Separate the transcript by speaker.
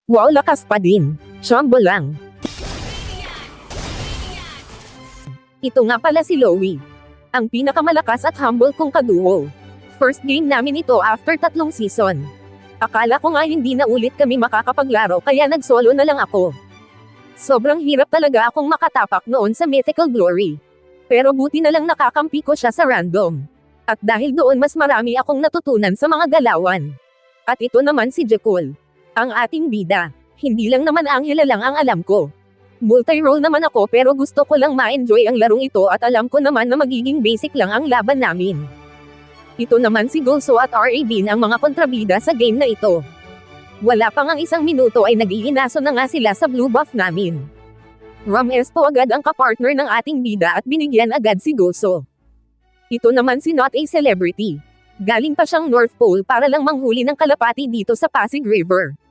Speaker 1: Wow, lakas pa din. Chombo lang. Ito nga pala si Lowy. Ang pinakamalakas at humble kong kaduo. First game namin ito after 3 season. Akala ko nga hindi na ulit kami makakapaglaro kaya nag-solo na lang ako. Sobrang hirap talaga akong makatapak noon sa Mythical Glory. Pero buti na lang nakakampi ko siya sa random. At dahil doon mas marami akong natutunan sa mga galawan. At ito naman si Jekyll. Ang ating bida. Hindi lang naman Angela lang ang alam ko. Multi-role naman ako pero gusto ko lang ma-enjoy ang larong ito at alam ko naman na magiging basic lang ang laban namin. Ito naman si Gulso at RAB ang mga kontrabida sa game na ito. Wala pang ang 1 minuto ay nag-iinaso na nga sila sa blue buff namin. Rames po agad ang kapartner ng ating bida at binigyan agad si Gulso. Ito naman si Not a Celebrity. Galing pa siyang North Pole para lang manghuli ng kalapati dito sa Pasig River.